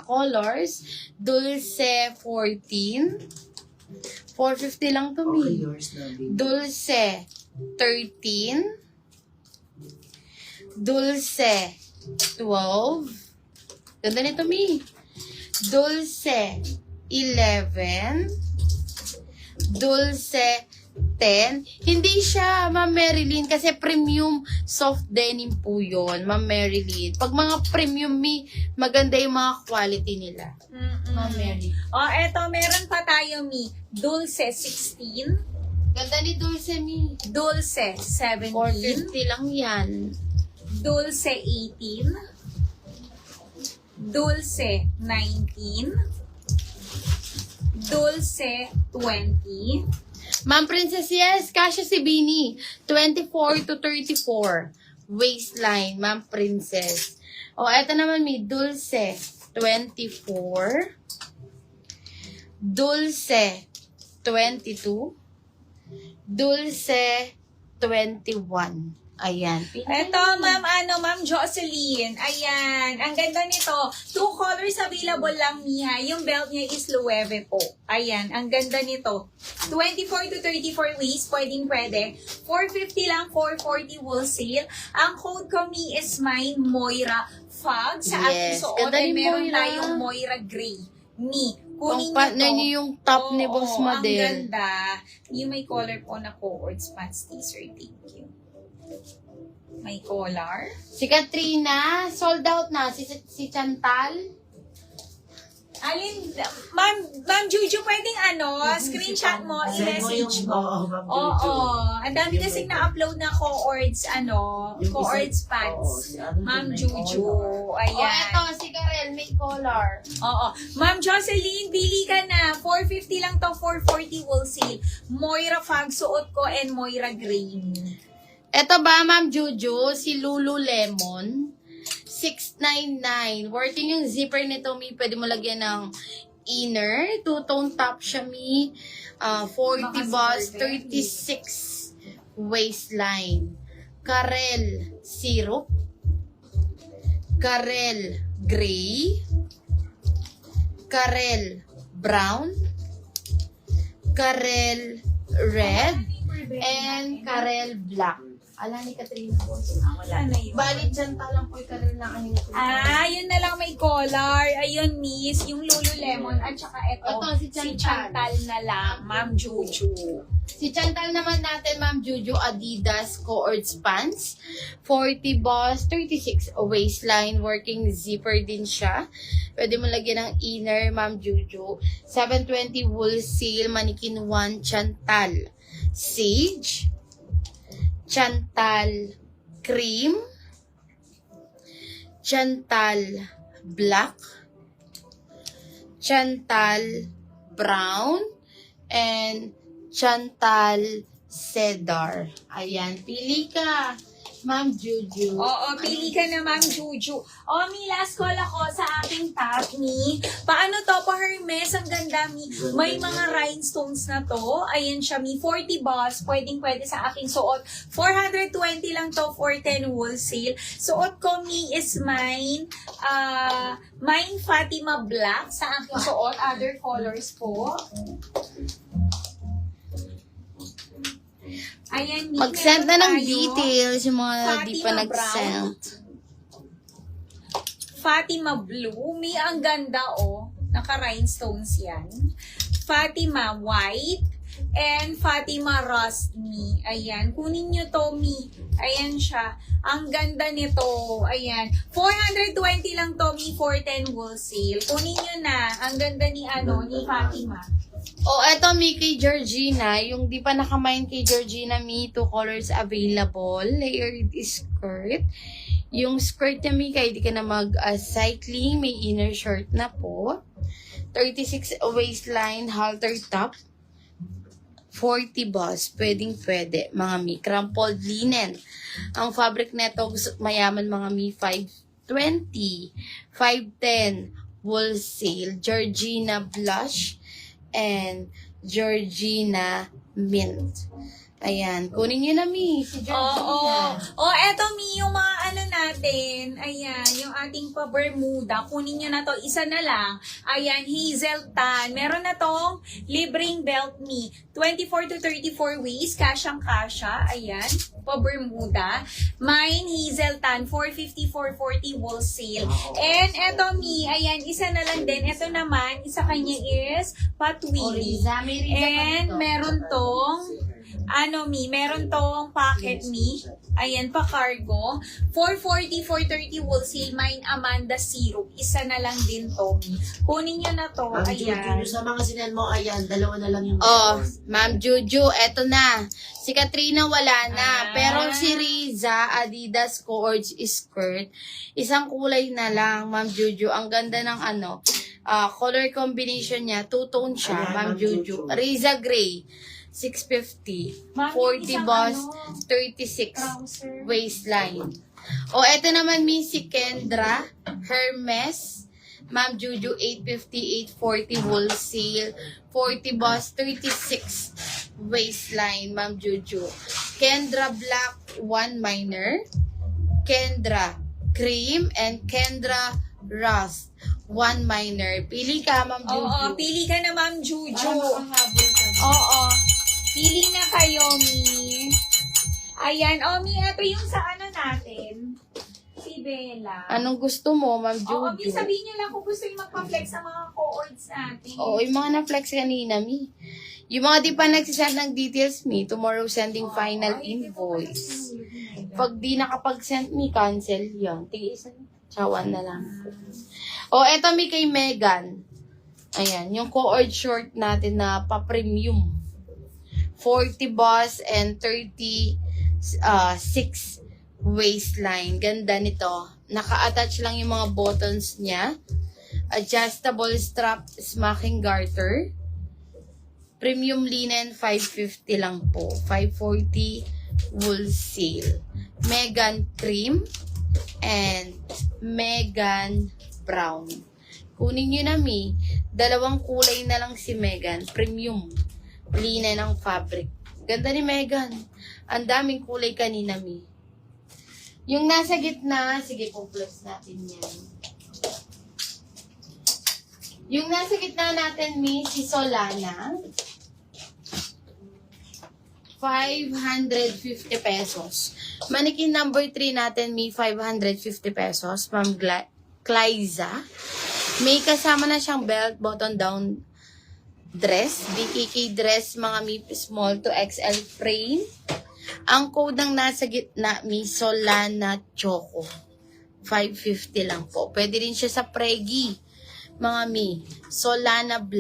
colors. Dulce 14. 450 lang to, Okay, Mi. yours na, baby. Dulce 13. Dulce 12. Ganda nito, Mi. Dulce 11. Dulce 10. Hindi siya, Ma'am Marilyn, kasi premium soft denim po yun, Ma'am Marilyn. Pag mga premium, Mi, maganda yung mga quality nila. Ma'am Marilyn. O, eto, meron pa tayo, Mi. Dulce 16. Ganda ni Dulce, Mi. Dulce 17. 450 lang yan. Dulce 18. Dulce 19. Dulce 20. Ma'am Princess, yes, kasya si Bini. 24 to 34. Waistline, Ma'am Princess. O, eto naman, Mi. Dulce 24. Dulce 22. Dulce 21. Ayan. Eto, Ma'am Jocelyn. Ayan. Ang ganda nito. 2 colors available lang niya. Yung belt niya is Loewe po. Ayan. Ang ganda nito. 24 to 34 waist. Pwede. 450 lang, 440 wholesale. Ang code ko, Mi, is mine, Moira Fog. Sa aking Yes. suot Ganda ay ni meron Moira. tayong Moira Gray. Mi, Ang kunin partner niyo to. niyo yung top ni Boss Ang Madel. ganda. Yung may collar po na co-ords pants t-shirt. Thank you. May collar. Si Katrina, sold out na. Si Chantal. Alin, Ma'am Juju, pwedeng screenshot mo, Send mo yung, i-message mo. Ma'am Oo. Juju. Ang dami kasing na-upload na co-ords, Yung co-ords isa- pants. oo, si ano Ma'am din, may Juju. collar. O, Ayan. eto, si Karel, may collar. Oo. Ma'am Jocelyn, bili ka na. 450 lang to, 440 wholesale. Moira Fag, suot ko, and Moira Green. Eto ba, Ma'am Juju, si Lululemon, 699. Working yung zipper nito, Mi. Pwede mo lagyan ng inner. Two-tone top siya, Mi. 40 bust, 36 waistline. Karel syrup. Karel gray. Karel brown. Karel red. And Karel black. Ala ni Katrina, boss. Wala na yun. Bali, dyan talang po yung Karel na kanina. Yun na lang may collar. Ayun, miss. Yung Lululemon. At saka ito, Ito, si Chantal. Chantal na lang. Ma'am Juju. Si Chantal naman natin, Ma'am Juju, Adidas Co-ords pants. 40 boss, 36 waistline, working zipper din siya. Pwede mo lagyan ng inner, Ma'am Juju. 720 wholesale, mannequin 1, Chantal. Sage. Chantal cream. Chantal black. Chantal brown. And Chantal Cedar. Ayan, pili ka, Ma'am Juju. Oo, pili ka na, Ma'am Juju. Mi, last call ako sa aking top, Mi. Paano to? Pa-Hermes, ang ganda, Mi. May mga rhinestones na to. Ayan siya, Mi. 40 boss. Pwede sa aking suot. 420 lang to for 10 wholesale. Suot ko, Mi, is mine. Mine Fatima Black sa aking suot. Other colors po. Ayan, Mi. Mag-send na ng Meron tayo. details yung mga di pa Fatima nag-send. Fatima Blue. Mi, ang ganda, oh. Naka-rhinestones yan. Fatima White. And Fatima Rust, Mi. Ayan. Kunin nyo to, Mi. Ayan siya. Ang ganda nito. Ayan. 420 lang to, Mi, for 10 wholesale. Kunin nyo na. Ang ganda ni Fatima. Eto, Mi, kay Georgina. Yung di pa nakamain kay Georgina, Mi, 2 colors available. Layered skirt. Yung skirt niya, Mi, kahit di ka na mag-cycling, may inner shirt na po. 36 waistline, halter top. 40 bust. Pwede. Mga Mi, crumpled linen. Ang fabric neto, mayaman mga Mi, 520. 510 wholesale. Georgina blush. And Georgina mint. Ayan, kunin nyo na, Mi. Si Georgina. Oo. Eto, Mi, yung mga ano natin. Ayan, yung ating pa-Bermuda. Kunin nyo na to. Isa na lang. Ayan, hazel tan. Meron na tong libreng belt, Mi. 24 to 34 waist. Kasyang-kasya. Ayan, pa-Bermuda. Mine, hazel tan. 450, 440 wholesale. And eto, Mi. Ayan, isa na lang din. Eto naman, isa kanya is patwili. Riza. May Riza pa And dito. meron tong Mi, meron tong packet, Mi. Ayan, pa-cargo. 440, 430 wholesale. Mine, Amanda Syrup. Isa na lang din to, Mi. Kunin nyo na to. Ma'am Juju, Ayan. sa mga sinan mo, ayan, dalawa na lang yung Oh, Ma'am Juju, eto na. Si Katrina wala na. Ah. Pero si Riza, Adidas Coords skirt, isang kulay na lang, Ma'am Juju. Ang ganda ng color combination niya, two-tone siya, Ayan, Ma'am Ma'am Juju. Juju. Riza Gray, 650. Ma'am, 40 isang boss, 36 trouser. waistline. O, eto naman si Kendra, Hermes, Ma'am Juju, 850, 840 wholesale, 40 boss, 36 waistline, Ma'am Juju. Kendra Black, 1 minor, Kendra Cream, and Kendra Rust, 1 minor. Pili ka, Ma'am Juju. Oo, pili ka na, Ma'am Juju. Para makahabol ka. Oo. Pili na kayo, Mi. Ayan. Mi, ito yung sa natin. Si Bella. Anong gusto mo, Ma'am Oo, Mi, Juju? sabihin nyo lang kung gusto yung magpa-flex sa mga co-ords natin. Oo, yung mga na-flex kanina, Mi. Yung mga di pa nagsisend ng details, Mi, tomorrow sending final invoice. Pag di nakapag-send, Mi, cancel yun. Tigisan. Tsawan na lang. O, eto, Mi, kay Megan. Ayan, yung co-ord short natin na pa-premium. 40 boss and 36 waistline. Ganda nito. Naka-attach lang yung mga buttons niya. Adjustable strap smacking garter. Premium linen, 550 lang po. 540 wholesale. Megan cream and Megan brown. Kunin nyo na, Mi. Dalawang kulay na lang si Megan. Premium. Linen ng fabric. Ganda ni Megan. Ang daming kulay kanina, Mi. Yung nasa gitna, sige, flex natin yan. Yung nasa gitna natin, Mi, si Solana. 550 pesos. Manikin number 3 natin, Mi, 550 pesos. Ma'am Cliza. May kasama na siyang belt, button down dress, BKK dress, mga Mi small to XL frame. Ang code ng nasa gitna, Mi, Solana Choco. 550 lang po. Pwede rin siya sa Pregi. Mga Mi, Solana Black.